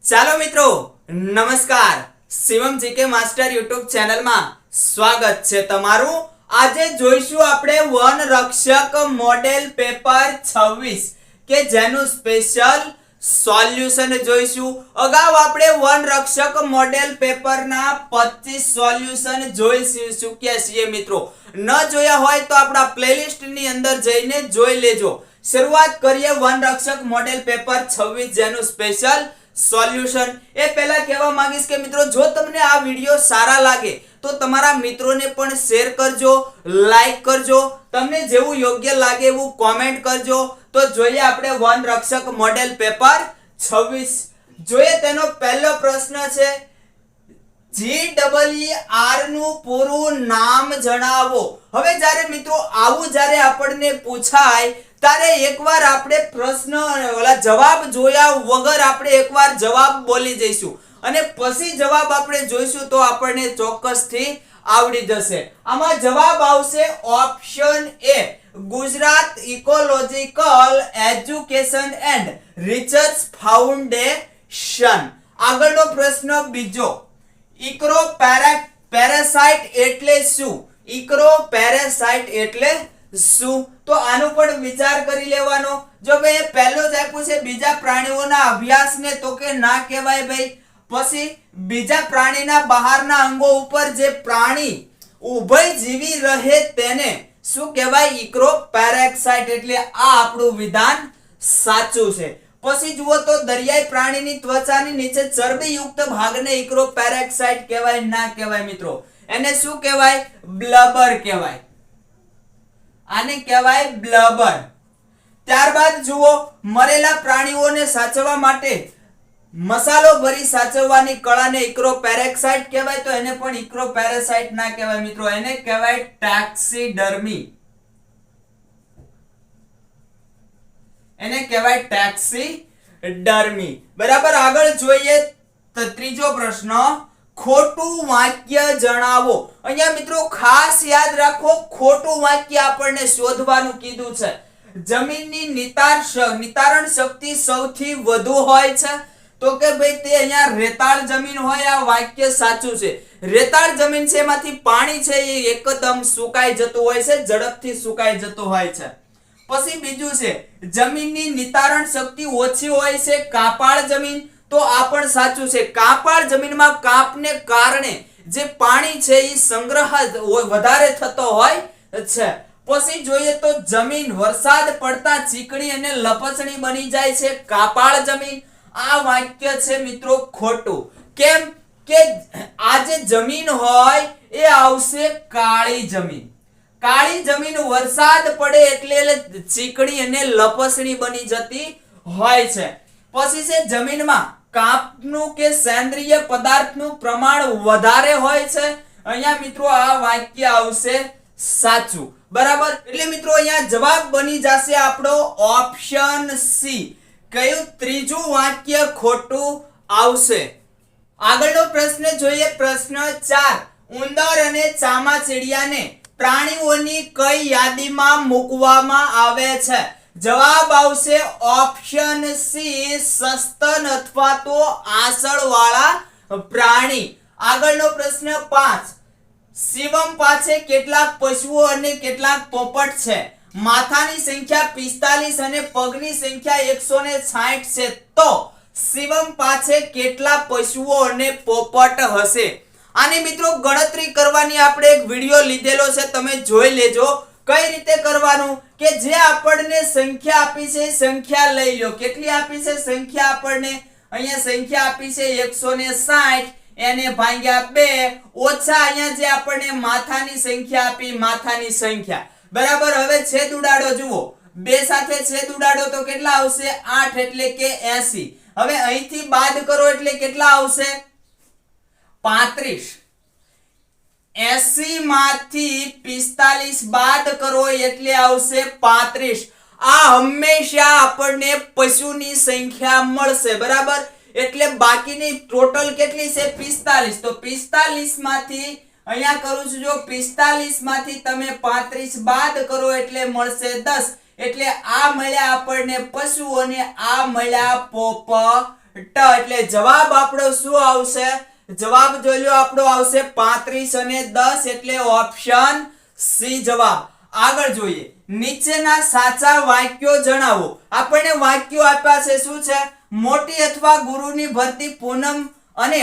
ચાલો મિત્રો, નમસ્કાર. શિવમ જીકે માસ્ટર યુટ્યુબ ચેનલમાં સ્વાગત છે તમારું. આજે જોઈશું આપણે વન રક્ષક મોડેલ પેપર 26 કે જેનું સ્પેશિયલ સોલ્યુશન જોઈશું. અગાઉ આપણે વન રક્ષક મોડેલ પેપરના 25 સોલ્યુશન જોઈ ચૂક્યા છીએ મિત્રો. ન જોયા હોય તો આપણા પ્લેલિસ્ટની અંદર જઈને જોઈ લેજો. શરૂઆત કરીએ વન રક્ષક મોડેલ પેપર 26 જેનું સ્પેશિયલ સોલ્યુશન. એ પહેલા કહેવા માંગીશ કે મિત્રો, જો તમને આ વિડિયો સારા લાગે તો તમારા મિત્રોને પણ શેર કરજો, લાઈક કરજો, તમને જેવું યોગ્ય લાગે એવું કોમેન્ટ કરજો. તો જોઈએ આપણે વન રક્ષક મોડેલ પેપર 26. જોઈએ તેનો પહેલો પ્રશ્ન છે, GER નું પૂરું નામ જણાવો. હવે જ્યારે મિત્રો આવું જ્યારે આપણને પૂછાય ત્યારે એકવાર આપણે પ્રશ્ન જવાબ જોયા વગર આપણે એકવાર જવાબ બોલી જઈશું અને પછી જવાબ આપણે જોઈશું તો આપણને ચોક્કસથી આવડી જશે. આમાં જવાબ આવશે option A, Gujarat ecological education and research foundation. આગળનો પ્રશ્ન બીજો, ઇક્રો પેરાસાઇટ એટલે શું? ઇક્રો પેરાસાઇટ એટલે શું? તો આનો પણ વિચાર કરી લેવાનો. જો ભાઈ પહેલો જ આપ્યું છે બીજા પ્રાણીઓના અભ્યાસને, તો કે ના કહેવાય ભાઈ. પછી બીજા પ્રાણીના બહારના અંગો ઉપર જે પ્રાણી ઉભય જીવી રહે તેને શું કહેવાય? Eco parasite. એટલે આ આપણું વિધાન સાચું છે. પછી જુઓ તો દરિયાઈ પ્રાણીની ત્વચાની નીચે ચરબીયુક્ત ભાગને ઇક્રો પેરાસાઇટ કહેવાય ના કહેવાય મિત્રો? એને શું કહેવાય? બ્લબર કહેવાય. આને કહેવાય બ્લબર. ત્યારબાદ જુઓ, મરેલા પ્રાણીઓને સાચવવા માટે મસાલો ભરી સાચવવાની કળાને ઇક્રો પેરાસાઇટ કહેવાય. તો એને પણ ઇક્રો પેરાસાઇટ ના કહેવાય મિત્રો, એને કહેવાય ટેક્સીડર્મી. એને કહેવાય ટેક્સીડર્મી. બરાબર. આગળ જોઈએ તો ત્રીજો પ્રશ્ન, ખોટું વાક્ય જણાવો. અહીંયા મિત્રો ખાસ યાદ રાખો, ખોટું વાક્ય આપણને શોધવાનું કીધું છે. જમીનની નિતારણ શક્તિ સૌથી વધુ હોય છે, તો કે ભાઈ તે અહીંયા રેતાળ જમીન હોય. આ વાક્ય સાચું છે. રેતાળ જમીન છે, એમાંથી પાણી છે એ એકદમ સુકાઈ જતું હોય છે, ઝડપથી સુકાઈ જતું હોય છે. પછી બીજું છે, જમીનની નિતારણ શક્તિ ઓછી હોય છે, કાપાળ જમીન. તો આ પણ સાચું છે. કાપાળ જમીનમાં કાપને કારણે જે પાણી છે એ સંગ્રહ વધારે થતો હોય છે. પછી જોઈએ તો જમીન વરસાદ પડતા ચીકણી અને લપસણી બની જાય છે, કાપાળ જમીન. આ વાક્ય છે મિત્રો ખોટું. કેમ કે આ જે જમીન હોય એ આવશે કાળી જમીન. કાળી જમીન વરસાદ પડે એટલે ચીકણી અને લપસણી બની જતી હોય છે. પછી છે જમીનમાં કાપનું કે સેન્દ્રિય પદાર્થનું પ્રમાણ વધારે હોય છે. અહીંયા મિત્રો આ વાક્ય આવશે સાચું. બરાબર. એટલે મિત્રો અહીંયા જવાબ બની જશે આપણો ઓપ્શન સી. કયું? ત્રીજું વાક્ય ખોટું આવશે. આગળનો પ્રશ્ન જોઈએ, પ્રશ્ન 4, ઉંદર અને ચામાચીડિયાને પ્રાણીઓની કઈ યાદીમાં મૂકવામાં આવે છે? જવાબ આવશે ઓપ્શન સી, સસ્તન અથવા તો આંસળવાળા પ્રાણી. આગળનો પ્રશ્ન 5, શિવમ પાસે કેટલાક પશુઓ અને કેટલાક પોપટ છે? માથાની સંખ્યા 45 અને પગની સંખ્યા 160 છે. તો શિવમ પાસે કેટલા પશુઓ અને પોપટ હશે? આની મિત્રો ગણતરી કરવાની આપણે એક વિડિયો લીધેલો છે, તમે જોઈ લેજો. કઈ રીતે કરવાનું કે જે આપણને સંખ્યા આપી છે સંખ્યા લઈ લો. કેટલી આપી છે સંખ્યા? આપણને અહીંયા સંખ્યા આપી છે 160, એને ભાગ્યા 2 ઓછા અહીંયા જે આપણને માથાની સંખ્યા આપી, માથાની સંખ્યા. બરાબર. હવે છેદ ઉડાડો. જુઓ, 2 સાથે છેદ ઉડાડો તો કેટલા આવશે? 8 એટલે કે 80. હવે અહીંથી બાદ કરો એટલે કેટલા આવશે? 35. 80 માંથી 45 બાદ કરો એટલે આવશે 35. આ હંમેશા આપણને પશુની સંખ્યા મળશે. બરાબર. એટલે બાકીની ટોટલ કેટલી છે? 45. તો 45 માંથી અહીંયા કરું છું, જો 45 માંથી તમે 35 બાદ કરો એટલે મળશે 10. એટલે આ મળ્યા આપણને પશુઓ અને આ મળ્યા પોપટ. ટ એટલે જવાબ આપણો શું આવશે? જવાબ જોઈ લો, આપણો આવશે 35 અને 10 એટલે ઓપ્શન સી જવાબ. આગળ જોઈએ, નીચેના સાચા વાક્યો જણાવો. આપણને વાક્યો આપ્યા છે, શું છે? મોટી અથવા ગુરુની ભરતી પૂનમ અને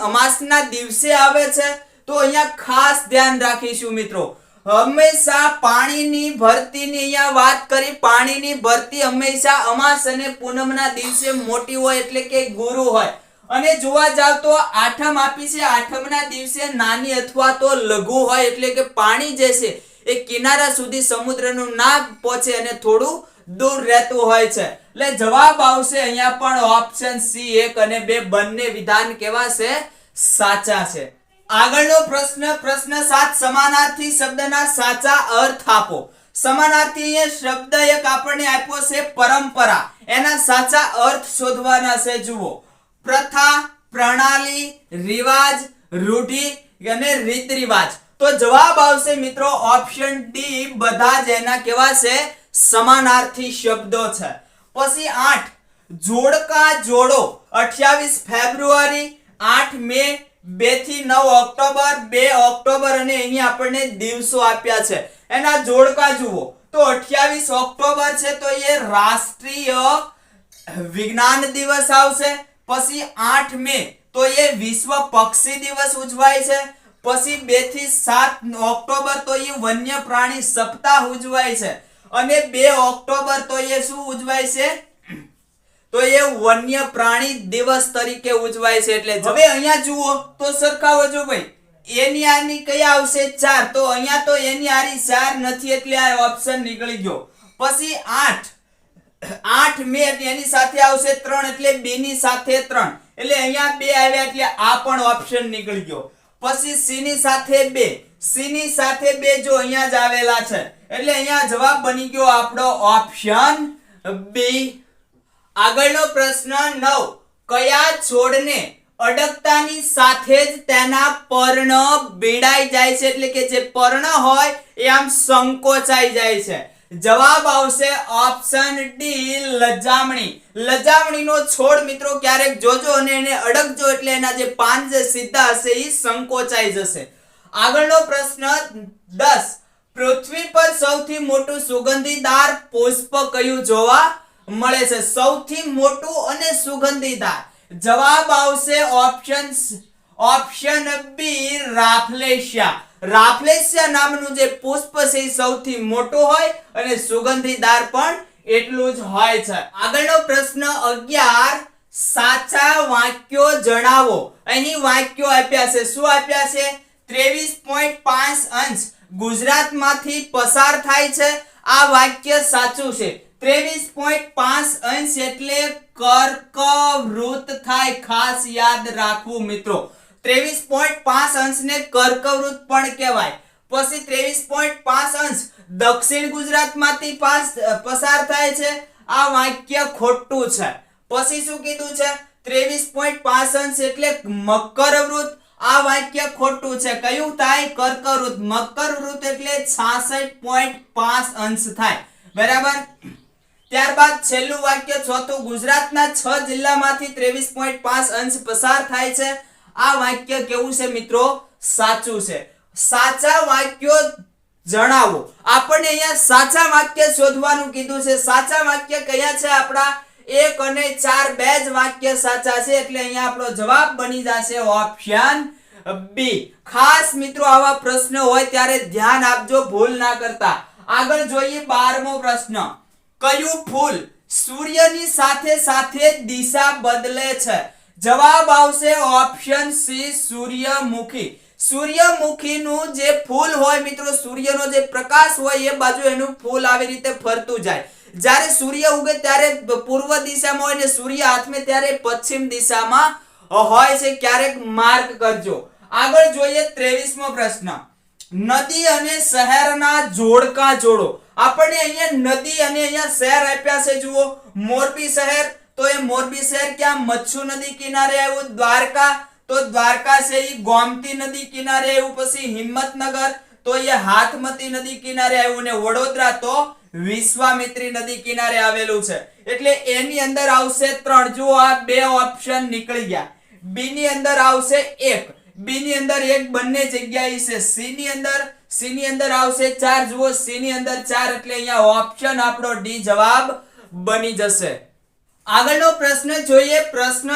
અમાસના દિવસે આવે છે. તો અહીંયા ખાસ ધ્યાન રાખીશું મિત્રો, હંમેશા પાણીની ભરતીની અહીંયા વાત કરી. પાણીની ભરતી હંમેશા અમાસ અને પૂનમના દિવસે મોટી હોય એટલે કે ગુરુ હોય. અને જોવા જાવ તો આઠમ આપી છે, આઠમના દિવસે નાની અથવા તો લઘુ હોય એટલે કે પાણી જે છે એ કિનારા સુધી સમુદ્રનું ના પહોંચે અને થોડું દૂર રહેતું હોય છે. એટલે જવાબ આવશે અહીંયા પણ ઓપ્શન સી 1 અને 2 બંને વિધાન કેવા છે? સાચા છે. આગળનો પ્રશ્ન, પ્રશ્ન 7, સમાનાર્થી શબ્દના સાચા અર્થ આપો. સમાનાર્થી એ શબ્દ એક આપણને આપ્યો છે પરંપરા, એના સાચા અર્થ શોધવાના છે. જુઓ, પ્રથા, પ્રણાલી, રિવાજ, રૂઢિ અને રીત રિવાજ. તો જવાબ આવશે મિત્રો ઓપ્શન ડી, બધા જ એના કેવા છે? સમાનાર્થી શબ્દો છે. પછી 8, જોડકા જોડો. 28 ફેબ્રુઆરી, 8 મે, 2 થી 9 ઓક્ટોબર, 2 ઓક્ટોબર અને અહીંયા આપણને દિવસો આપ્યા છે. એના જોડકા જુઓ તો 28 ઓક્ટોબર છે તો એ રાષ્ટ્રીય વિજ્ઞાન દિવસ આવશે. પછી 8 મે તો એ વિશ્વ પક્ષી દિવસ ઉજવાય છે. પછી 2 થી 7 ઓક્ટોબર તો એ વન્ય પ્રાણી સપ્તાહ ઉજવાય છે. અને 2 ઓક્ટોબર તો એ શું ઉજવાય છે? તો એ વન્ય પ્રાણી દિવસ તરીકે ઉજવાય છે. એટલે હવે અહીંયા જુઓ તો સરખાવો જો ભાઈ, એની આની કયા આવશે? 4. તો અહીંયા તો એની આરી 4 નથી એટલે આ ઓપ્શન નીકળી ગયો. પછી 8 મે એની સાથે આવશે 3 એટલે 2 ની સાથે 3 એટલે અહીંયા 2 આવ્યા એટલે આ પણ ઓપ્શન નીકળી ગયો. પછી સી ની સાથે 2, સી ની સાથે 2 જો અહીંયા જ આવેલા છે એટલે અહીંયા જવાબ બની ગયો આપણો ઓપ્શન બી. આગળનો પ્રશ્ન 9, કયા છોડને અડકતાની સાથે જ તેના પર્ણ ભીડાઈ જાય છે? એટલે કે જે પર્ણ હોય એ આમ સંકોચાઈ જાય છે. જવાબ આવશે ઓપ્શન ડી, લજામણી. લજામણીનો છોડ મિત્રો ક્યારેક જોજો અને એને અડકજો એટલે એના જે પાન જે સીધા હશે એ સંકોચાઈ જશે. આગળનો પ્રશ્ન 10, પૃથ્વી પર સૌથી મોટું સુગંધીદાર પુષ્પ કયું જોવા મળે છે? સૌથી મોટું અને સુગંધીદાર. જવાબ આવશે ઓપ્શન બી, રાફલેશિયા. રાફલેશિયા નામનું જે પુષ્પ છે એ સૌથી મોટું હોય અને સુગંધીદાર પણ એટલું જ હોય છે. આગળનો પ્રશ્ન 11, સાચા વાક્યો જણાવો. અહીં વાક્યો આપ્યા છે, શું આપ્યા છે? 23.5 અંશ ગુજરાતમાંથી પસાર થાય છે. આ વાક્ય સાચું છે. 23.5 અંશ એટલે કર્કવૃત થાય, ખાસ યાદ રાખવું મિત્રો. 23.5 અંશને કર્કવૃત પણ કહેવાય. પછી 23.5 અંશ દક્ષિણ ગુજરાતમાંથી પસાર થાય છે. આ વાક્ય ખોટું છે. પછી શું કીધું છે? 23.5 અંશ એટલે મકરવૃત. આ વાક્ય ખોટું છે. કયું થાય? કર્કવૃત. મકરવૃત એટલે 66.5 અંશ થાય. બરાબર. ત્યારબાદ છેલ્લું વાક્ય ચોથું, ગુજરાતના 6 જિલ્લામાંથી 23.5 અંશ પસાર થાય છે. આ વાક્ય કેવું છે મિત્રો? સાચું છે. સાચા વાક્યો જણાવો. આપણને અહીંયા સાચા વાક્ય શોધવાનું કીધું છે. સાચા વાક્ય કયા છે? આપણા 1 અને 4 બે જ વાક્ય સાચા છે એટલે અહીંયા આપણો જવાબ બની જશે ઓપ્શન બી. ખાસ મિત્રો આવા પ્રશ્ન હોય ત્યારે ધ્યાન આપજો, ભૂલ ના કરતા. આગળ જોઈએ 12મો પ્રશ્ન, કયું ફૂલ સૂર્યની સાથે સાથે દિશા બદલે છે? જવાબ આવશે ઓપ્શન સી, સૂર્યમુખી. સૂર્યમુખીનું જે ફૂલ હોય મિત્રો, સૂર્યનો જે પ્રકાશ હોય એ બાજુ એનું ફૂલ આવી રીતે ફરતું જાય. જ્યારે સૂર્ય ઉગે ત્યારે પૂર્વ દિશામાં હોય ને સૂર્ય હાથમે ત્યારે પશ્ચિમ દિશામાં હોય છે. ક્યારેક માર્ક કરજો. આગળ જોઈએ 23મો પ્રશ્ન, નદી અને શહેરના જોડકા જોડો. આપણને અહીંયા નદી અને અહીંયા શહેર આપ્યા છે. જુઓ, મોરબી શહેર તો એ મોરબી શહેર ક્યાં? મચ્છુ નદી કિનારે આવ્યું. દ્વારકા તો દ્વારકા છે એ ગોમતી નદી કિનારે આવ્યું. પછી હિંમતનગર તો એ હાથમતી નદી કિનારે આવ્યું. ને વડોદરા તો વિશ્વામિત્રી નદી કિનારે આવેલું છે એટલે એની અંદર આવશે 3. જુઓ આ બે ઓપ્શન નીકળી ગયા. બી ની અંદર આવશે 1, બી ની અંદર 1 બંને જગ્યાએ છે. સી ની અંદર આવશે 4. જુઓ સી ની અંદર 4 એટલે અહીંયા ઓપ્શન આપણો ડી જવાબ બની જશે. આગળનો પ્રશ્ન જોઈએ. પ્રશ્ન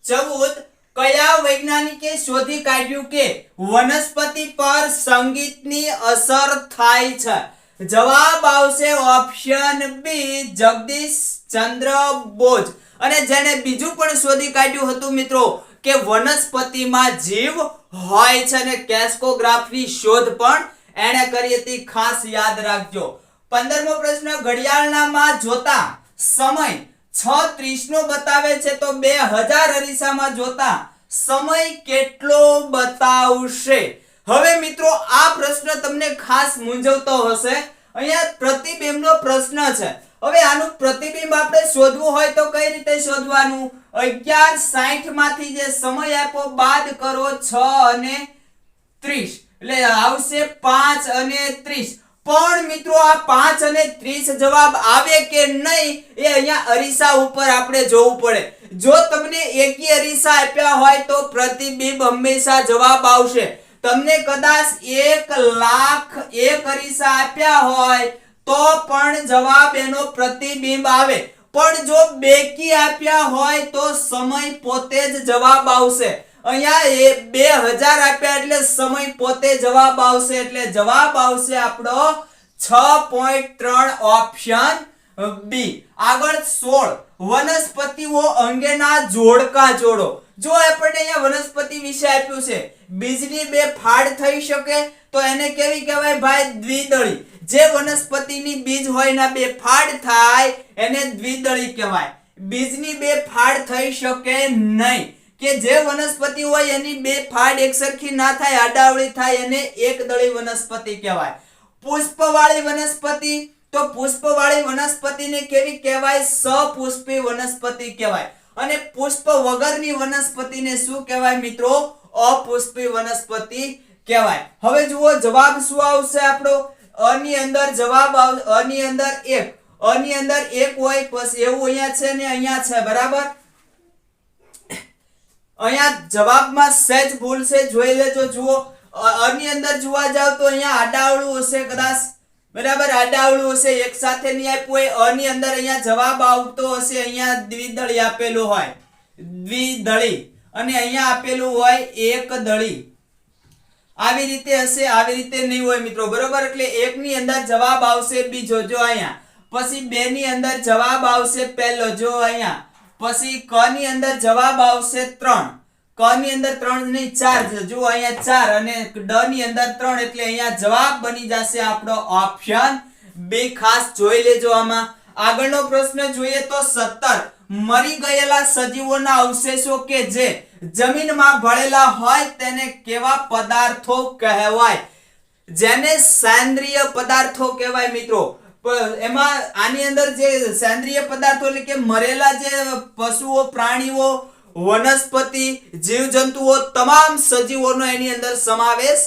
14. કયા વૈજ્ઞાનિકે શોધી કાઢ્યું કે વનસ્પતિ પર સંગીતની અસર થાય છે? જવાબ આવશે ઓપ્શન બી જગદીશ ચંદ્ર બોઝ. અને જેને બીજું પણ શોધી કાઢ્યું હતું મિત્રો કે વનસ્પતિમાં જીવ હોય છે અને કેસ્કોગ્રાફની શોધ પણ એણે કરી હતી. ખાસ યાદ રાખજો. 15મો પ્રશ્ન. ઘડિયાળનામાં જોતા સમય 6:30 નો બતાવે છે તો 2000 અરીસામાં જોતા સમય કેટલો બતાવશે? હવે મિત્રો આ પ્રશ્ન તમને ખાસ મૂંઝવતો હશે. અહીંયા પ્રતિબિંબનો પ્રશ્ન છે. હવે આનું પ્રતિબિંબ આપણે શોધવું હોય તો કઈ રીતે શોધવાનું? 11:60 માંથી જે સમય આપ્યો બાદ કરો 6 અને 30 એટલે આવશે 5 અને 30. પણ મિત્રો આ 5 અને 30 જવાબ આવે કે નહીં એ અહીંયા અરીસા ઉપર આપણે જોવું પડે. જો તમને એકી અરીસા આપ્યા હોય તો પ્રતિબિંબ હંમેશા જવાબ આવશે. તમને કદાચ 1,01,000 અરીસા આપ્યા હોય તો પણ જવાબ એનો પ્રતિબિંબ આવે. પણ જો બેકી આપ્યા હોય તો સમય પોતે જ જવાબ આવશે. અહીંયા 2000 આપ્યા એટલે સમય પોતે જવાબ આવશે. એટલે જવાબ આવશે આપણો 6.3 ઓપ્શન બી. આગળ 16. વનસ્પતિઓ અંગેના જોડકા જોડો. જો આપણે અહીંયા વનસ્પતિ વિશે આપ્યું છે બીજની 2 ફાડ થઈ શકે તો એને કેવી કહેવાય ભાઈ? દ્વિદળી. જે વનસ્પતિની બીજ હોય એના 2 ફાડ થાય એને દ્વિદળી કહેવાય. બીજની 2 ફાડ થઈ શકે નહીં કે જે વનસ્પતિ હોય એની 2 ફાડ એકસરખી ના થાય આડાવળી થાય એને એકદળી વનસ્પતિ કહેવાય. પુષ્પવાળી વનસ્પતિ તો પુષ્પવાળી વનસ્પતિને કેવી કહેવાય? સપુષ્પી વનસ્પતિ કહેવાય. અને પુષ્પ વગરની વનસ્પતિને શું કહેવાય મિત્રો? અપુષ્પી વનસ્પતિ કહેવાય. હવે જુઓ જવાબ શું આવશે આપણો? અ ની અંદર જવાબ અ ની અંદર 1. અ ની અંદર 1 હોય પછી એવું અહીંયા છે ને અહીંયા છે બરાબર. અહીંયા જવાબમાં સહેજ ભૂલ છે જોઈ લેજો. જુઓ અ ની અંદર જોવા જાવ તો અહીંયા આડાવળું હશે કદાચ બરાબર. આડાવળું હશે એક સાથે નહીં આપ્યું હોય. અ ની અંદર અહીંયા જવાબ આવતો હશે અહીંયા દ્વિદળી આપેલું હોય દ્વિદળી અને અહીંયા આપેલું હોય એકદળી. આવી રીતે હશે આવી રીતે નહીં હોય મિત્રો બરોબર. એટલે 1 ની અંદર જવાબ આવશે બીજો જો અહીંયા. પછી 2 ની અંદર જવાબ આવશે પહેલો જો અહીંયા. પછી ક ની અંદર જવાબ આવશે 3. ક ની અંદર 3 નહીં 4 જો અહીંયા 4 અને ડ ની અંદર 3 એટલે અહીંયા જવાબ બની જશે આપણો ઓપ્શન બી. ખાસ જોઈ લેજો આમાં. આગળનો પ્રશ્ન જોઈએ તો 17. મરી ગયેલા સજીવોના અવશેષો કે જે જમીનમાં ભળેલા હોય તેને કેવા પદાર્થો કહેવાય? જેને સેન્દ્રિય પદાર્થો કહેવાય મિત્રો. એમાં આની અંદર જે સેન્દ્રિય પદાર્થો એટલે કે મરેલા જે પશુઓ પ્રાણીઓ વનસ્પતિ જીવજંતુઓ તમામ સજીવોનો એની અંદર સમાવેશ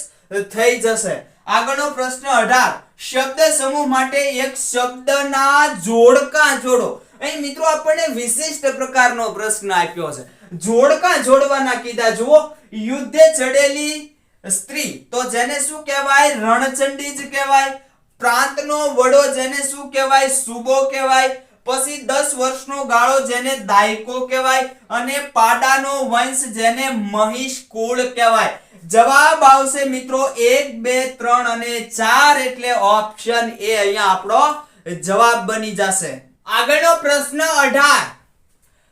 થઈ જશે. આગળનો પ્રશ્ન 18. શબ્દ સમૂહ માટે એક શબ્દના જોડકા જોડો. અહીં મિત્રો આપણને વિશિષ્ટ પ્રકારનો પ્રશ્ન આપ્યો છે. જોડકા જોડવાના કીધા. જુઓ યુદ્ધે ચડેલી સ્ત્રી તો જેને શું કહેવાય? રણચંડી જ કહેવાય. પ્રાંતનો વડો જેને શું કહેવાય? સુબો કહેવાય. પછી 10 વર્ષનો ગાળો જેને દાયકો કહેવાય અને પાડાનો વંશ જેને મહિષ કુળ કહેવાય. જવાબ આવશે મિત્રો 1 2 3 અને 4 એટલે ઓપ્શન એ અહીંયા આપણો જવાબ બની જશે. આગળનો પ્રશ્ન 18.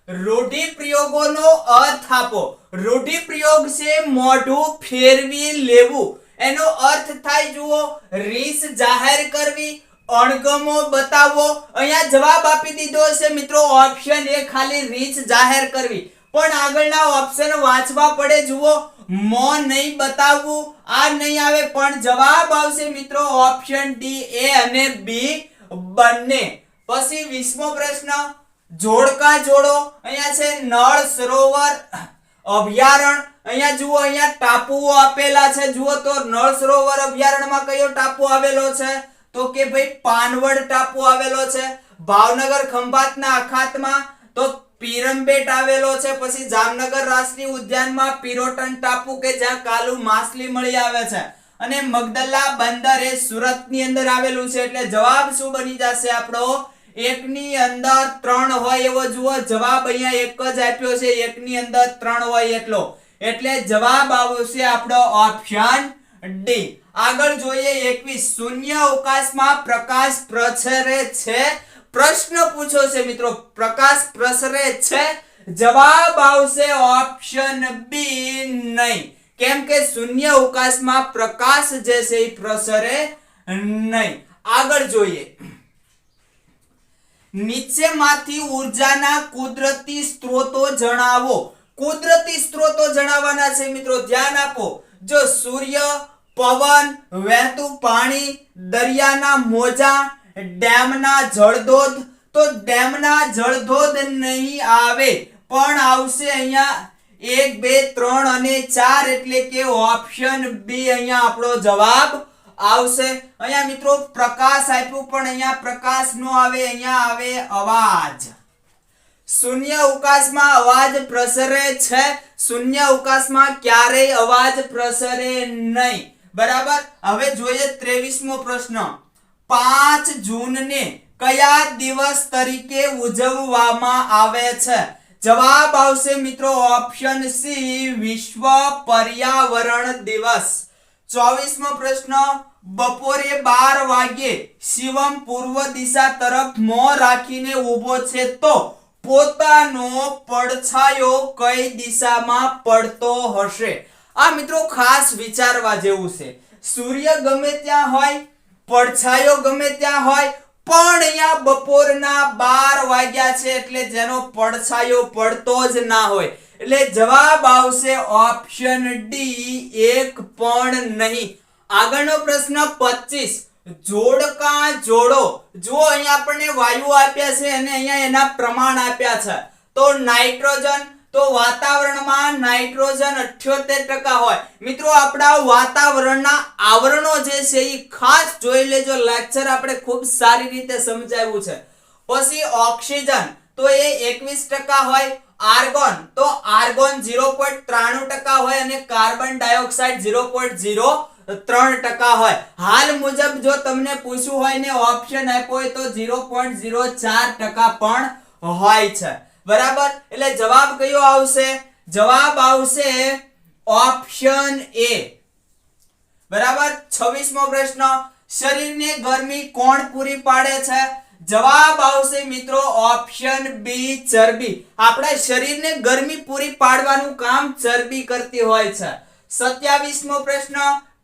રૂઢિપ્રયોગોનો અર્થ આપો. રૂઢિપ્રયોગ છે મોઢું ફેરવી લેવું. એનો અર્થ થાય જુઓ રીસ જાહેર કરવી, અણગમો બતાવવો. અહીંયા જવાબ આપી દીધો છે મિત્રો ઓપ્શન એ ખાલી રીસ જાહેર કરવી. પણ આગળના ઓપ્શન વાંચવા પડે. જુઓ મોં નહીં બતાવવું આ નહીં આવે પણ જવાબ આવશે મિત્રો ઓપ્શન ડી એ અને બી બંને. પછી 20મો પ્રશ્ન જોડકા જોડો. અહીંયા છે નળ સરોવર અભયારણ્ય. અહીંયા જુઓ અહીંયા ટાપુઓ આપેલા છે. જુઓ તો નળ સરોવર અભયારણ્યમાં કયો ટાપુ આવેલો છે? તો કે ભાઈ પાનવડ ટાપુ આવેલો છે, ભાવનગર ખંભાતના અખાતમાં તો પીરમબેટ આવેલો છે, પછી જામનગર રાષ્ટ્રીય ઉદ્યાનમાં પિરોટન ટાપુ કે જ્યાં કાલુ માછલી મળી આવે છે, અને મગદલ્લા બંદર એ સુરતની અંદર આવેલું છે. એટલે જવાબ શું બની જશે આપણો? એકની અંદર 3 હોય એવો જુઓ જવાબ અહીંયા એક જ આપ્યો છે, એકની અંદર 3 હોય એટલો, એટલે જવાબ આવશે આપણો ઓપ્શન ડી. આગળ જોઈએ 21. શૂન્ય અવકાશમાં પ્રકાશ પ્રસરે છે. પ્રશ્ન પૂછો છે મિત્રો, પ્રકાશ પ્રસરે છે, જવાબ આવશે ઓપ્શન બી નહીં, કેમ કે શૂન્ય અવકાશમાં પ્રકાશ જે છે એ પ્રસરે નહીં. આગળ જોઈએ નીચેમાંથી ઉર્જાના કુદરતી સ્ત્રોતો જણાવો. કુદરતી સ્ત્રોતો જણાવવાના છે મિત્રો, ધ્યાન આપો. જો સૂર્ય, પવન, વહેતું પાણી, દરિયાના મોજા, ડેમના જળધોધ, તો ડેમના જળધોધ નહીં આવે, પણ આવશે અહીંયા 1, 2, 3 અને 4, એટલે કે ઓપ્શન બી અહીંયા આપણો જવાબ આવશે. અહીંયા મિત્રો પ્રકાશ આપ્યું પણ અહીંયા પ્રકાશ નો આવે, અહીંયા આવે અવાજ. શૂન્ય અવકાશમાં અવાજ પ્રસરે છે, શૂન્ય અવકાશમાં ક્યારેય અવાજ પ્રસરે નહીં. બરાબર. હવે જોઈએ 23મો પ્રશ્ન. 5 જૂનને કયા દિવસ તરીકે ઉજવવામાં આવે છે? જવાબ આવશે મિત્રો ઓપ્શન સી, વિશ્વ પર્યાવરણ દિવસ. 24મો પ્રશ્ન. બપોરે 12 વાગ્યે શિવમ પૂર્વ દિશા તરફ મોં રાખીને ઊભો છે તો પોતાનો પડછાયો કઈ દિશામાં પડતો હશે? આ મિત્રો ખાસ વિચારવા જેવું છે. સૂર્ય ગમે ત્યાં હોય, પડછાયો ગમે ત્યાં હોય, પણ અહીંયા બપોરના 12 વાગ્યા છે એટલે જેનો પડછાયો પડતો જ ના હોય, એટલે જવાબ આવશે ઓપ્શન ડી, એક પણ નહીં. આગળનો પ્રશ્ન 25. જોડકા જોડો. જો અહીંયા આપણને વાયુ આપ્યા છે અને અહીંયા એના પ્રમાણ આપ્યા છે, તો નાઇટ્રોજન, તો વાતાવરણમાં નાઇટ્રોજન 78% હોય. મિત્રો આપણા વાતાવરણના આવરણો જે છે એ ખાસ જોઈ લેજો, લેક્ચર આપણે ખૂબ સારી રીતે સમજાવ્યું છે. પછી ઓક્સિજન તો એ 21% હોય, આર્ગોન તો આર્ગોન 0.93% હોય અને કાર્બન ડાયોક્સાઇડ 0.03% હોય. હાલ મુજબ જો તમને પૂછ્યું હોય ને ઓપ્શન આપ્યો હોય તો 0.04% પણ હોય છે. બરાબર. એટલે જવાબ કયો આવશે? જવાબ આવશે ઓપ્શન એ. બરાબર. 26મો પ્રશ્ન. શરીરને ગરમી કોણ પૂરી પાડે છે? જવાબ આવશે મિત્રો ઓપ્શન બી, ચરબી. આપણા શરીરને ગરમી પૂરી પાડવાનું કામ ચરબી કરતી હોય છે. 27મો પ્રશ્ન.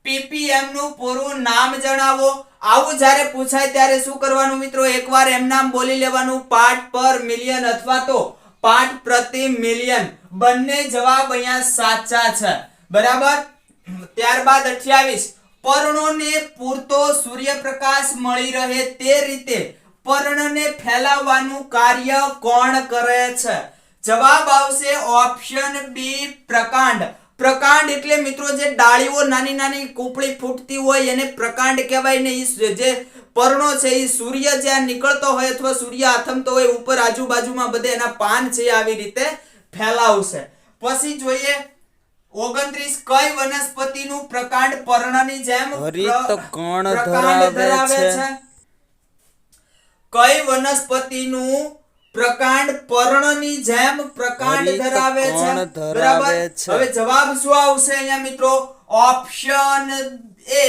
ppm નું પૂરું નામ જણાવો. આવું જ્યારે પૂછાય ત્યારે શું કરવાનું મિત્રો? એકવાર એમ નામ બોલી લેવાનું, પાર્ટ પર મિલિયન અથવા તો પાર્ટ પ્રતિ મિલિયન. બંને જવાબ અહીંયા સાચા છે. બરાબર. ત્યારબાદ 28. પર્ણોને પૂરતો સૂર્યપ્રકાશ મળી રહે તે રીતે પર્ણને ફેલાવવાનું કાર્ય કોણ કરે છે? જવાબ આવશે ઓપ્શન બી, પ્રકાંડ. પ્રકાંડ એટલે મિત્રો જે ડાળીઓ નાની નાની કૂપળી ફૂટતી હોય એને પ્રકાંડ કહેવાય ને. જે પર્ણો છે એ સૂર્ય જ્યાં નીકળતો હોય અથવા સૂર્ય આથમતો હોય ઉપર આજુબાજુમાં બધે એના પાન છે આવી રીતે ફેલાવશે. પછી જોઈએ 29. કઈ વનસ્પતિનું પ્રકાંડ પર્ણની જેમ પ્રકાંડ ધરાવે છે? કઈ વનસ્પતિનું પ્રકાંડ પર્ણની જેમ પ્રકાંડ ધરાવે છે? બરાબર. હવે જવાબ શું આવશે અહીંયા મિત્રો? ઓપ્શન એ,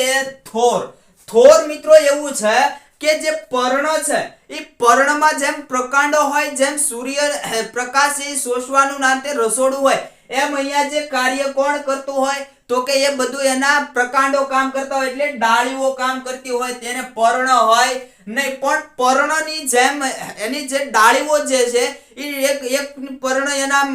થોર. થોર મિત્રો એવું છે કે જે પર્ણ છે એ પર્ણમાં જેમ પ્રકાંડો હોય, જેમ સૂર્ય પ્રકાશ એ શોષવાનું નાતે રસોડું હોય, એમ અહીંયા જે કાર્ય કોણ કરતું હોય તો કે એ બધું એના પ્રકાંડો કામ કરતા હોય, એટલે ડાળીઓ કામ કરતી હોય તેને પર્ણ હોય નહીં. પણ પર્ણની જેમ એની જે ડાળીઓ જે છે એ એક પર્ણ એના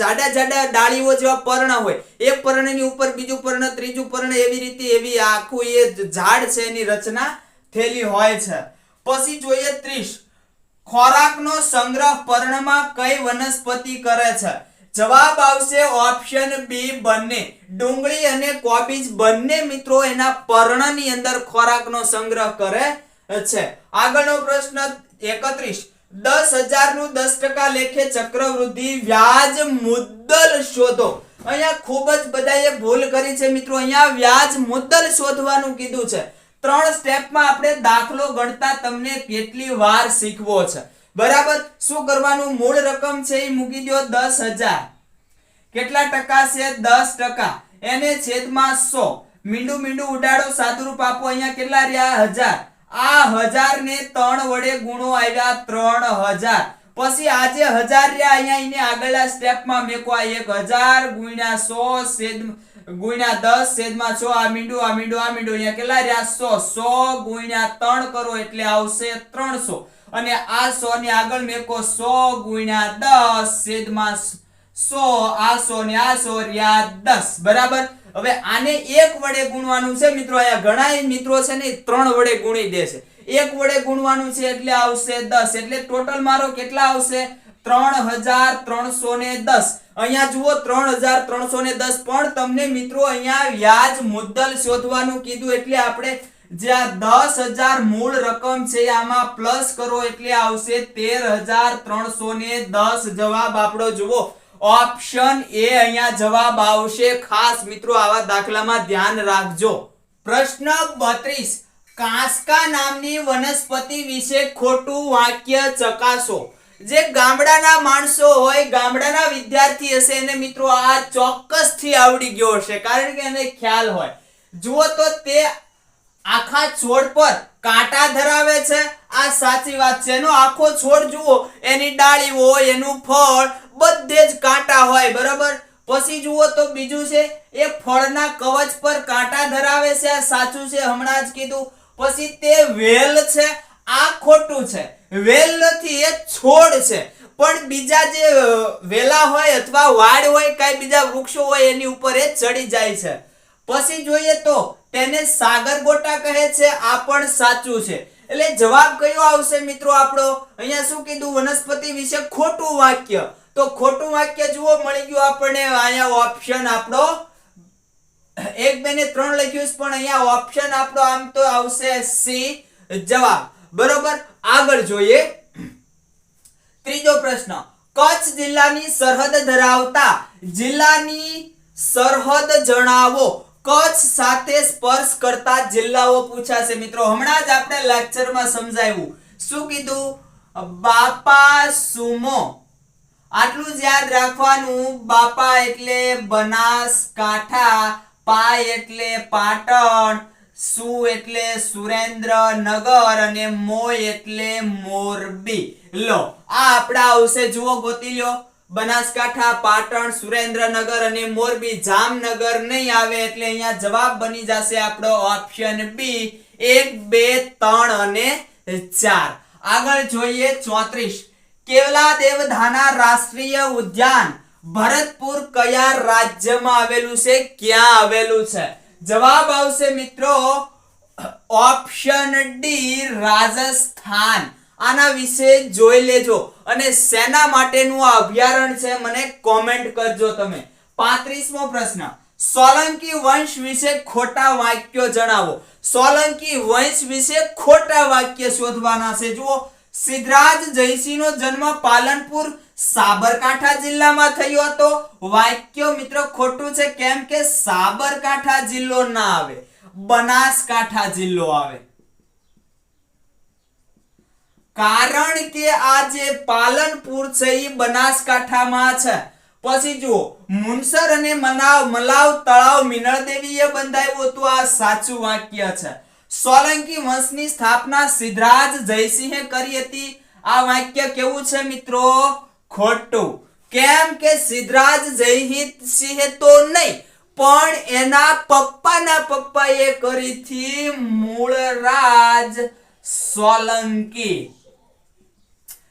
જાડા જાડા ડાળીઓ જેવા પર્ણ હોય, એક પર્ણની ઉપર બીજું પર્ણ, ત્રીજું પર્ણ, એવી રીતે એવી આખું એ ઝાડ છે એની રચના થયેલી હોય છે. પછી જોઈએ 30. ખોરાકનો સંગ્રહ પર્ણમાં કઈ વનસ્પતિ કરે છે? જવાબ આવશે ઓપ્શન બી, બંને. ડુંગળી અને કોબીજ બંને મિત્રો એના પર્ણની અંદર ખોરાકનો સંગ્રહ કરે છે। આગળનો પ્રશ્ન 31 10,000 નું 10% લેખે ચક્રવૃદ્ધિ વ્યાજ મુદ્દલ શોધો। અહીંયા ખૂબ જ બધાએ ભૂલ કરી છે મિત્રો। અહીંયા વ્યાજ મુદ્દલ શોધવાનું કીધું છે। 3 સ્ટેપમાં આપણે દાખલો ગણતા તમને કેટલી વાર શીખવો છે બરાબર। શું કરવાનું, મૂળ રકમ છે એ મૂકી દો 10,000, કેટલા ટકા છે 10%, એને છેદમાં 100, મીંડું મીંડું ઉડાડો, સાદુરૂપ આપો, અહીંયા કેટલા રહ્યા 1000, આ 1000 ને 3 વડે ગુણો આવ્યા 3000, પછી આજે 1000 રહ્યા અહીંયા એને આગળના સ્ટેપમાં મેકો 1000 ગુણ્યા 100 છેદ ગુણ્યા 10 છેદમાં 6, આ મીંડું આ મીંડું આ મીંડું, અહીંયા કેટલા રહ્યા 100 ગુણ્યા 3 કરો એટલે આવશે 300, અને આ 100 ની આગળ મેકો 100 ગુણ્યા 10 છેદમાં 100, આ 100 ને આ 100 રહ્યા 10 બરાબર। હવે આને 1 વડે ગુણવાનું છે મિત્રો। અહીંયા ઘણા મિત્રો છે ને 3 વડે ગુણી દેશે, 1 વડે ગુણવાનું છે એટલે આવશે 10, એટલે ટોટલ મારો કેટલા આવશે 3310। અહીંયા જુઓ 3310, પણ તમને મિત્રો અહીંયા વ્યાજ મુદ્દલ શોધવાનું કીધું એટલે આપણે જ્યાં 10,000 મૂળ રકમ છે આમાં પ્લસ કરો એટલે આવશે 13,310। જવાબ આપણો જુઓ ઓપ્શન એ અહીંયા જવાબ આવશે। ખાસ મિત્રો આવા દાખલામાં ધ્યાન રાખજો। પ્રશ્ન 32 કાંસકા નામની વનસ્પતિ વિશે ખોટું વાક્ય ચકાસો। જે ગામડાના માણસો હોય, ગામડાના વિદ્યાર્થી હશે એને મિત્રો આ ચોક્કસથી આવડી ગયો હશે, કારણ કે એને ખ્યાલ હોય। જુઓ તો તે આખા છોડ પર કાંટા ધરાવે છે, આ સાચી વાત છે। એનો આખો છોડ જુઓ, એની ડાળી હોય, એનું ફળ બધે જ કાંટા હોય બરાબર। પછી જુઓ તો બીજું છે એ ફળના કવચ પર કાંટા ધરાવે છે, આ સાચું છે, હમણાં જ કીધું। પછી તે વેલ છે, આ ખોટું છે, વેલ નથી, એ છોડ છે, પણ બીજા જે વેલા હોય અથવા વાડ હોય, કઈ બીજા વૃક્ષો હોય એની ઉપર એ ચડી જાય છે। પછી જોઈએ તો તેને સાગરગોટા કહે છે, આ પણ સાચું છે। એટલે જવાબ કયો આવશે મિત્રો આપણો? અહીંયા શું કીધું, વનસ્પતિ વિશે ખોટું વાક્ય। તો ખોટું વાક્ય જુઓ મળી ગયું આપણને। અહીંયા ઓપ્શન આપણો 1 2 ને 3 લખ્યું છે, પણ અહીંયા ઓપ્શન આપણો આમ તો આવશે સી જવાબ બરોબર। આગળ જોઈએ ત્રીજો પ્રશ્ન, કચ્છ જિલ્લાની સરહદ ધરાવતા જિલ્લાની સરહદ જણાવો। કચ્છ સાથે સ્પર્શ કરતા જિલ્લાઓ પૂછાશે મિત્રો। હમણાં જ આપણે લેક્ચરમાં સમજાવ્યું, શું કીધું, બાપા સુમો, આટલું જ યાદ રાખવાનું। બાપા એટલે બનાસકાંઠા, પાય એટલે પાટણ, સુ એટલે સુરેન્દ્રનગર અને મોય એટલે મોરબી। લો આ આપડા આવશે, જુઓ ગોતી લ્યો, બનાસકાંઠા, પાટણ, સુરેન્દ્રનગર અને મોરબી। જામનગર નહીં આવે એટલે અહીંયા જવાબ બની જશે આપણો ઓપ્શન બી 1 2 3 અને 4। આગળ જોઈએ 34 કેવલા દેવધાના રાષ્ટ્રીય ઉદ્યાન ભરતપુર કયા રાજ્યમાં આવેલું છે, ક્યાં આવેલું છે? જવાબ આવશે મિત્રો ઓપ્શન ડી રાજસ્થાન। આના વિશે જોઈ લેજો, અને સેના માટેનું આ અભયારણ્ય છે મને કોમેન્ટ કરજો તમે। 35મો પ્રશ્ન, સોલંકી વંશ વિશે ખોટા વાક્યો જણાવો। સોલંકી વંશ વિશે ખોટા વાક્ય શોધવાના છે। જુઓ, સિદ્ધરાજ જયસિંહનો જન્મ પાલનપુર સાબરકાંઠા જિલ્લામાં થયો હતો। વાક્ય મિત્રો ખોટું છે, કેમ કે સાબરકાંઠા જિલ્લો ના આવે, બનાસકાંઠા જિલ્લો આવે, કારણ કે આ જે પાલનપુર છે એ બનાસકાંઠામાં છે। પછી જુઓ, મુનસર અને મલાવ તળાવ મિનળદેવીએ બંધાવ્યું હતું, આ સાચું વાક્ય છે। સોલંકી વંશની સ્થાપના સિદ્ધરાજ જયસિંહે કરી હતી, આ વાક્ય કેવું છે મિત્રો? ખોટું, કેમ કે સિદ્ધરાજ જયસિંહે તો નહીં, પણ એના પપ્પાના પપ્પાએ કરી હતી, મૂળરાજ સોલંકી।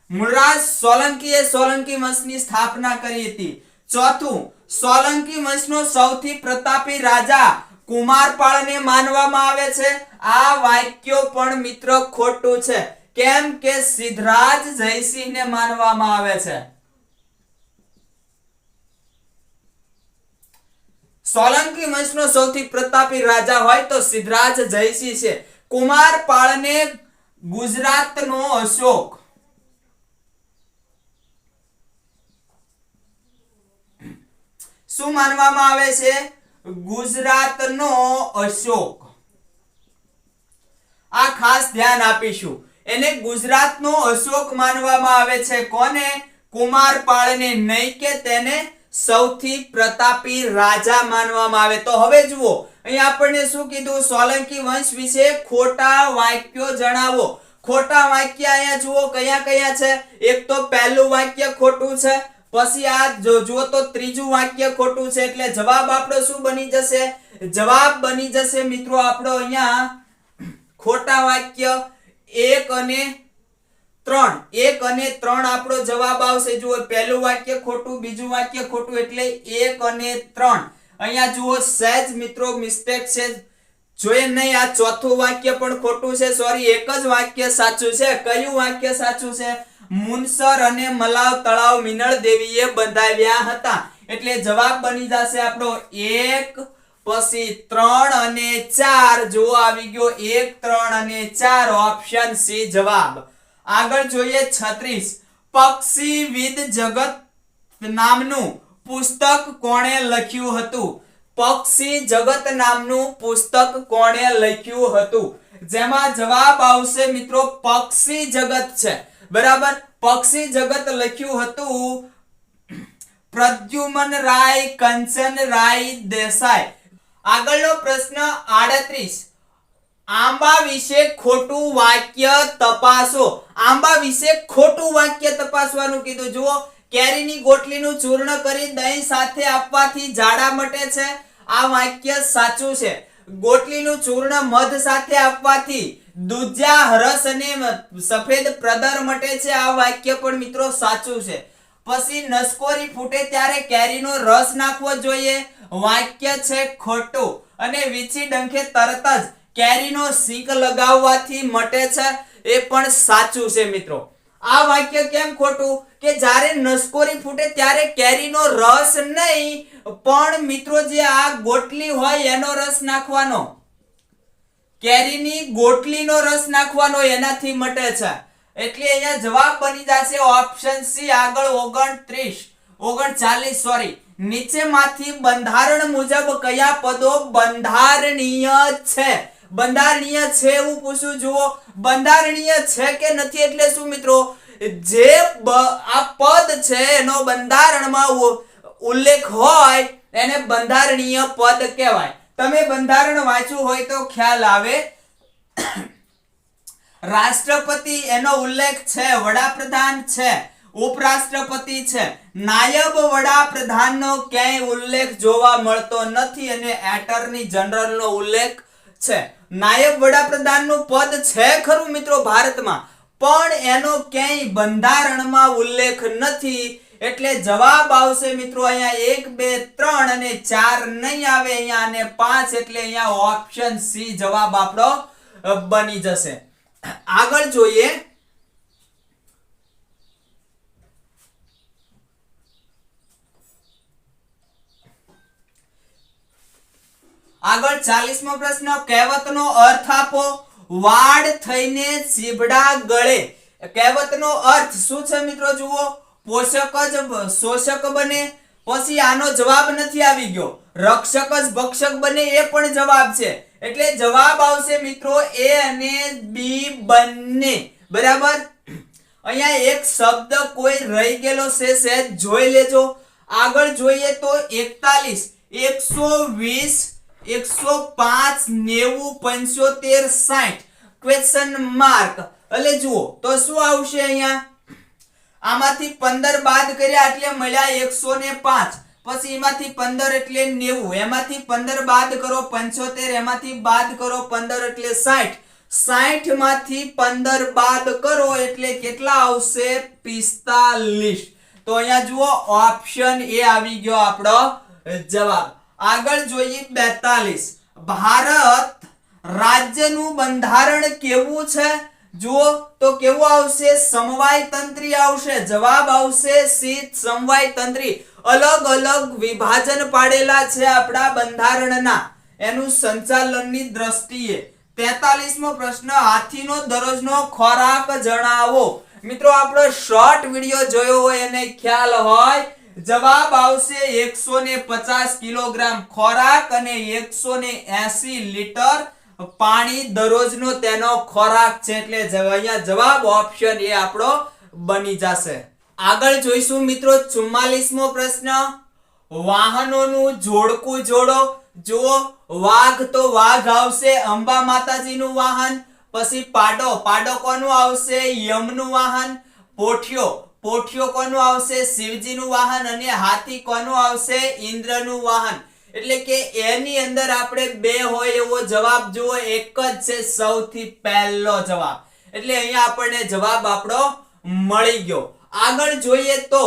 મૂળરાજ સોલંકીએ સોલંકી વંશની સ્થાપના કરી હતી। ચોથું, સોલંકી વંશનો સૌથી પ્રતાપી રાજા કુમારપાળને માનવામાં આવે છે, આ વાક્ય પણ મિત્રો ખોટું છે, કેમ કે સિદ્ધરાજ જયસિંહને માનવામાં આવે છે। સોલંકી વંશનો સૌથી પ્રતાપી રાજા હોય તો સિદ્ધરાજ જયસિંહ છે। કુમારપાળને ગુજરાતનો અશોક શું માનવામાં આવે છે? ગુજરાતનો અશોક. આ ખાસ ધ્યાન આપીશું. એને ગુજરાતનો અશોક માનવામાં આવે છે. કોને? કુમારપાળને, નહીં કે તેને સૌથી પ્રતાપી રાજા માનવામાં આવે. તો હવે જુઓ, અહીં આપણને શું કીધું? સોલંકી વંશ વિશે ખોટા વાક્યો જણાવો. ખોટા વાક્ય અહીંયા જુઓ કયા કયા છે. એક તો પહેલું વાક્ય ખોટું છે, પછી આ જુઓ તો ત્રીજું વાક્ય ખોટું છે. એટલે જવાબ આપણો શું બની જશે? જવાબ બની જશે મિત્રો આપણો અહીંયા ખોટા વાક્ય 1 અને 3. 1 અને 3 આપણો જવાબ આવશે. જુઓ પહેલું વાક્ય ખોટું, બીજું વાક્ય ખોટું, એટલે 1 અને 3. અહીંયા જુઓ સહેજ મિત્રો મિસ્ટેક છે, જોઈએ નહીં. આ ચોથું વાક્ય પણ ખોટું છે. સોરી, એક જ વાક્ય સાચું છે. કયું વાક્ય સાચું છે? મુનસર અને મલાવ તળાવ મિનળ દેવીએ બંધાવ્યા હતા. એટલે જવાબ બની જશે આપણો 1, પછી 3 અને 4. જો આવી ગયો 1, 3 અને 4, ઓપ્શન સી જવાબ. આગળ જોઈએ 36. પક્ષીવિદ જગત નામનું પુસ્તક કોણે લખ્યું હતું? પક્ષી જગત નામનું પુસ્તક કોણે લખ્યું હતું? જેમાં જવાબ આવશે મિત્રો પક્ષી જગત છે. બરાબર, પક્ષી જગત લખ્યું હતું પ્રદ્યુમન રાય કંચન રાય દેસાઈ. આગળનો પ્રશ્ન 38. આંબા વિશે ખોટું વાક્ય તપાસો. આંબા વિશે ખોટું વાક્ય તપાસવાનું કીધું. જુઓ, કેરીની ગોટલીનું ચૂર્ણ કરી દહીં સાથે આપવાથી ઝાડા મટે છે. આ વાક્ય સાચું છે. ગોટલીનું ચૂર્ણ મધ સાથે આપવાથી દૂધિયા રસ અને સફેદ પ્રદર મટે છે. આ વાક્ય પણ મિત્રો સાચું છે. પછી નસકોરી ફૂટે ત્યારે કેરીનો રસ નાખવો જોઈએ. વાક્ય છે ખોટું. અને વીછી ડંખે તરત જ કેરીનો સીંક લગાવવાથી મટે છે. એ પણ સાચું છે મિત્રો. આ વાક્ય કેમ ખોટું? કે જ્યારે નસકોરી ફૂટે ત્યારે કેરીનો રસ નહીં, પણ મિત્રો જે આ ગોટલી હોય એનો રસ નાખવાનો, કેરીની ગોટલીનો રસ નાખવાનો, એનાથી મટે છે. એટલે અહીંયા જવાબ બની જશે ઓપ્શન સી. આગળ 39 સોરી. નીચેમાંથી બંધારણ મુજબ કયા પદો બંધારણીય છે? બંધારણીય છે એવું પૂછું. જુઓ, બંધારણીય છે કે નથી એટલે શું મિત્રો? જે આ પદ છે એનો બંધારણમાં ઉલ્લેખ હોય એને બંધારણીય પદ કહેવાય. તમે બંધારણ વાંચ્યું હોય તો ખ્યાલ આવે. રાષ્ટ્રપતિ એનો ઉલ્લેખ છે, વડાપ્રધાન છે, ઉપરાષ્ટ્રપતિ છે. નાયબ વડાપ્રધાનનો ક્યાંય ઉલ્લેખ જોવા મળતો નથી અને એટર્ની જનરલનો ઉલ્લેખ છે. નાયબ વડાપ્રધાનનું પદ છે ખરું મિત્રો ભારતમાં, પણ એનો ક્યાંય બંધારણમાં ઉલ્લેખ નથી. એટલે જવાબ આવશે મિત્રો અહીંયા 1, 2, 3 અને 4 નહીં આવે અહીંયા, અને 5. એટલે અહીંયા ઓપ્શન સી જવાબ આપણો બની જશે. આગળ જોઈએ આગળ 40મો પ્રશ્ન. કહેવતનો અર્થ આપો. વાડ થઈને ચીબડા ગળે. કહેવતનો અર્થ શું છે મિત્રો? જુઓ, પોષક જ શોષક બને. પછી આનો જવાબ નથી આવી ગયો. રક્ષક જ ભક્ષક બને, એ પણ જવાબ છે. એટલે જવાબ આવશે મિત્રો એ અને બી બંને. બરાબર. અહીંયા એક શબ્દ કોઈ રહી ગયેલો છે, સહેજ જોઈ લેજો. આગળ જોઈએ તો 41, 120, 105, 90, 75, 60 ક્વેશ્ચન માર્ક. એટલે જુઓ તો શું આવશે અહીંયા? આમાંથી 15 બાદ કર્યા એટલે મળ્યા 105. પછી એમાંથી 15 એટલે 90, એમાંથી 15 બાદ કરો 75, એમાંથી બાદ કરો 15 એટલે 60. 60 માંથી 15 બાદ કરો એટલે કેટલા આવશે? 45. તો અહીંયા જુઓ ઓપ્શન એ આવી ગયો આપણો જવાબ. આગળ જોઈએ 42. ભારત રાજ્યનું બંધારણ કેવું છે? જુઓ તો કેવું આવશે? સમવાયતંત્રી આવશે. જવાબ આવશે સી સમવાયતંત્રી. અલગ અલગ વિભાજન પાડેલા છે આપણા બંધારણના, એનું સંચાલનની દ્રષ્ટિએ. 43મો પ્રશ્ન હાથીનો દરરોજનો ખોરાક જણાવો. મિત્રો આપણો શોર્ટ વિડિયો જોયો હોય એને ખ્યાલ હોય, જવાબ આવશે 150 કિલોગ્રામ ખોરાક અને 180 લીટર પાણી દરરોજનો તેનો ખોરાક છે. એટલે અહીંયા જવાબ ઓપ્શન એ આપણો બની જશે. આગળ જોઈશું મિત્રો 44મો પ્રશ્ન, વાહનોનું જોડકું જોડો. જો વાઘ તો વાઘ આવશે અંબા માતાજીનું વાહન, પછી પાડો કોનું આવશે યમનું વાહન, પોઠિયો કોનું આવશે શિવજીનું વાહન અને હાથી કોનું આવશે ઇન્દ્રનું વાહન. એટલે કે એની અંદર આપણે બે હોય એવો જવાબ જુઓ, એક જ છે સૌથી પહેલો જવાબ. એટલે અહીંયા આપણને જવાબ આપણો મળી ગયો. આગળ જોઈએ તો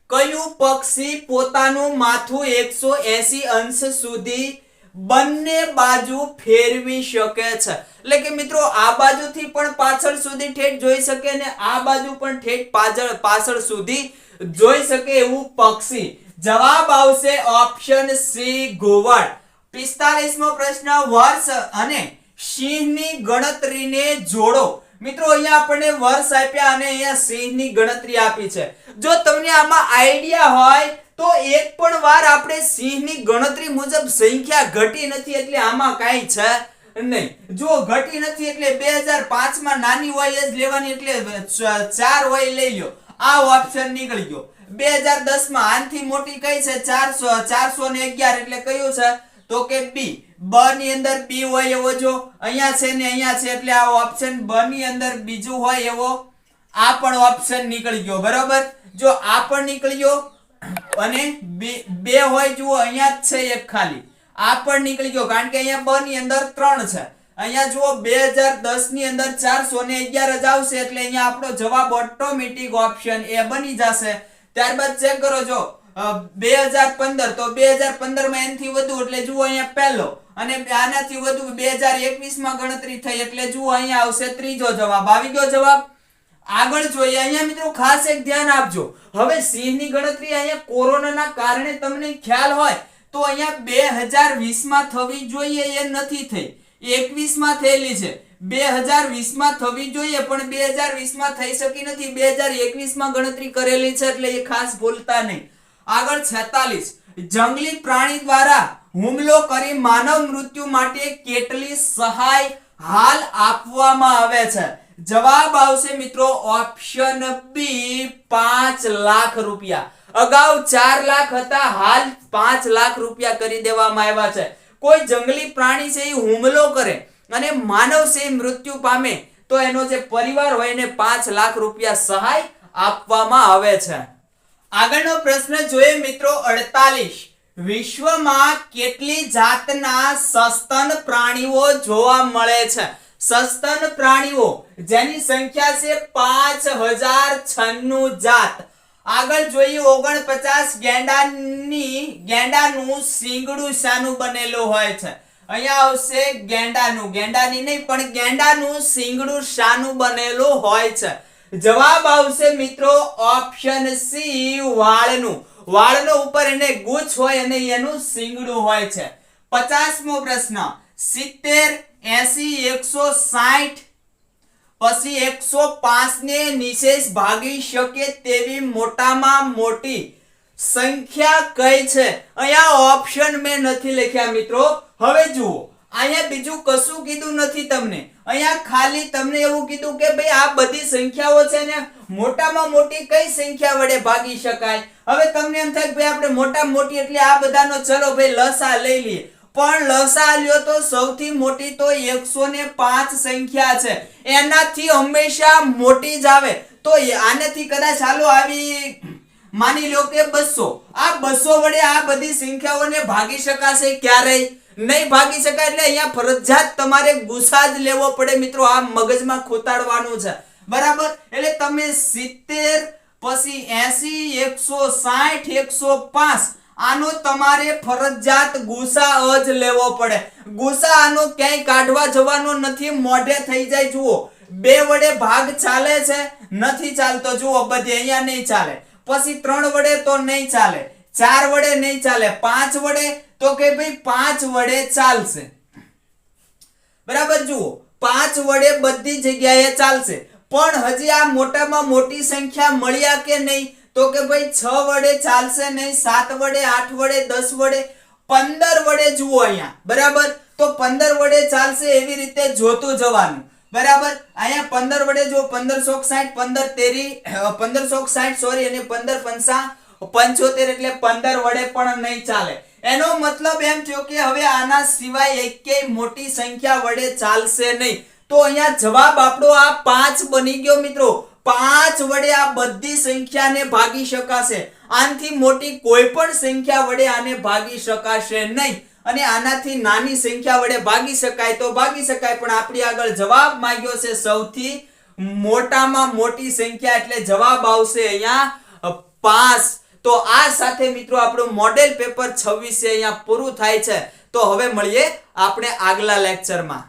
કયું પક્ષી પોતાનું માથું 180 અંશ સુધી બંને બાજુ ફેરવી શકે છે? એટલે કે મિત્રો આ બાજુથી પણ પાછળ સુધી ઠેઠ જોઈ શકે અને આ બાજુ પણ ઠેઠ પાછળ સુધી જોઈ શકે એવું પક્ષી. જવાબ આવશે ઓપ્શન સી ઘુવડ. 45મો પ્રશ્ન, વર્ષ અને સિંહની ગણતરીને જોડો. મિત્રો અહીંયા આપણને વર્ષ આપ્યા અને અહીંયા સિંહની ગણતરી આપી છે. જો તમને આમાં આઈડિયા હોય તો એક પણ વાર આપણે સિંહની ગણતરી મુજબ સંખ્યા ઘટી નથી એટલે આમાં કાઈ છે નહીં. જો ઘટી નથી એટલે 2005 માં નાની હોય જ લેવાની એટલે 4 હોય લઈ લ્યો, આ ઓપ્શન નીકળી ગયો. 2010 માં આનથી મોટી કઈ છે 411 એટલે કયું છે તો કે બી. બ ની અંદર બી હોય એવો જો અહીંયા છે ને અહીંયા છે એટલે આ ઓપ્શન બ ની અંદર બીજું હોય એવો આ પણ ઓપ્શન નીકળી ગયો. બરાબર, જો આ પણ નીકળી ગયો અને બે હોય જુઓ અહીંયા જ છે એક ખાલી, આ પણ નીકળી ગયો કારણ કે અહીંયા બ ની અંદર 3 છે. અહીંયા જુઓ 2010 ની અંદર 411 જ આવશે એટલે અહીંયા આપણો જવાબ ઓટોમેટિક ઓપ્શન એ બની જશે. ત્યારબાદ ચેક કરો જો 2015 તો 2015 માં એનથી વધુ એટલે જુઓ અહીંયા પહેલો અને આનાથી વધુ 2021 માં ગણતરી થઈ એટલે જુઓ અહીંયા આવશે ત્રીજો જવાબ. આવી ગયો જવાબ. આગળ જોઈએ અહીંયા મિત્રો ખાસ એક ધ્યાન આપજો. હવે સિંહની ગણતરી અહીંયા કોરોનાના કારણે તમને ખ્યાલ હોય તો અહીંયા 2020 માં થવી જોઈએ એ નથી થઈ, 21 માં થયેલી છે. 2020 માં થવી જોઈએ પણ 2020 માં થઈ શકી નથી, 2021 માં ગણતરી કરેલી છે એટલે એ ખાસ ભૂલતા નહીં. આગળ 46, જંગલી પ્રાણી દ્વારા હુમલો કરી માનવ મૃત્યુ માટે કેટલી સહાય હાલ આપવામાં આવે છે? જવાબ આવશે મિત્રો ઓપ્શન બી 5 લાખ રૂપિયા. અગાઉ 4 લાખ હતા, હાલ 5 લાખ રૂપિયા કરી દેવામાં આવ્યા છે. કોઈ જંગલી પ્રાણી છે એ હુમલો કરે અને માનવ છે મૃત્યુ પામે તો એનો જે પરિવાર હોય એને 5 લાખ રૂપિયા સહાય આપવામાં આવે છે. આગળનો પ્રશ્ન જોઈએ મિત્રો 48, વિશ્વમાં કેટલી જાતના સસ્તન પ્રાણીઓ જોવા મળે છે? સસ્તન પ્રાણીઓ જેની સંખ્યા છે 5096 જાત. આગળ જોઈએ 49, ગેંડાનું શીંગડું શાનું બનેલું હોય છે? અહીંયા આવશે ગેંડાની નહીં પણ ગેંડાનું શીંગડું શાનું બનેલું હોય છે? જવાબ આવશે મિત્રો ઓપ્શન સી વાળનું. વાળનો ઉપર એને ગુચ્છ હોય અને એનું શીંગડું હોય છે. 50મો પ્રશ્ન, 70, 80, 160 પછી 105 ને નિશેષ ભાગી શકે તેવી મોટામાં મોટી સંખ્યા કઈ છે? અહીંયા ઓપ્શન મેં નથી લખ્યા મિત્રો. હવે જુઓ અહીંયા બીજું કશું કીધું નથી તમને, અહીંયા ખાલી તમને એવું કીધું કે ભાઈ આ બધી સંખ્યાઓ છે ને મોટામાં મોટી કઈ સંખ્યા વડે ભાગી શકાય. હવે તમને એમ થાય કે ભાઈ આપણે મોટામાં મોટી એટલે આ બધાનો ચલો ભાઈ લસા લઈ લઈએ, પણ લસા લ્યો તો સૌથી મોટી તો 105 સંખ્યા છે, એનાથી હંમેશા મોટી જ આવે. તો આનાથી કદાચ ચાલો આવી માની લો કે 200, આ 200 વડે આ બધી સંખ્યાઓને ભાગી શકાશે? ક્યારેય નહીં ભાગી શકાય. એટલે અહીંયા ફરજિયાત તમારે ગુસા જ લેવો પડે મિત્રો, આ મગજમાં ખોતાડવાનું છે. બરાબર, એટલે તમે 70 પછી 80, 160, 105 આનો તમારે ફરજિયાત ગુસા જ લેવો પડે. ગુસા આનો ક્યાંય કાઢવા જવાનો નથી, મોઢે થઈ જાય. જુઓ 2 વડે ભાગ ચાલે છે? નથી ચાલતો. જુઓ બધે અહીંયા નહીં ચાલે. પછી 3 વડે તો નહીં ચાલે, 4 વડે નહીં ચાલે, 5 વડે તો કે ભાઈ 5 વડે ચાલશે. બરાબર જુઓ 5 વડે બધી જગ્યાએ ચાલશે પણ હજી આ મોટામાં મોટી સંખ્યા મળ્યા કે નહીં તો કે ભાઈ 6 વડે ચાલશે નહીં 7 વડે 8 વડે 10 વડે 15 વડે જુઓ અહીંયા બરાબર તો 15 વડે ચાલશે એવી રીતે જોતું જવાનું બરાબર અહીંયા 15 વડે જો 1560 15 તેરી 1560 સોરી અને 15 પંચા 75 એટલે 15 વડે પણ નહીં ચાલે એનો મતલબ એમ થયો કે હવે આના સિવાય એકેય મોટી સંખ્યા વડે ચાલશે નહીં તો અહીંયા જવાબ આપણો આ 5 બની ગયો મિત્રો 5 વડે આ બધી સંખ્યાને ભાગી શકાશે આનાથી મોટી કોઈ પણ સંખ્યા વડે આને ભાગી શકાશે નહીં અને આનાથી નાની સંખ્યા વડે ભાગી શકાય તો ભાગી શકાય પણ આપણી આગળ જવાબ માંગ્યો છે સૌથી મોટામાં મોટી સંખ્યા એટલે જવાબ આવશે અહીંયા 5 તો આ સાથે મિત્રો આપણું મોડેલ પેપર 26 અહીંયા પૂરું થાય છે તો હવે મળીએ આપણે આગલા લેક્ચરમાં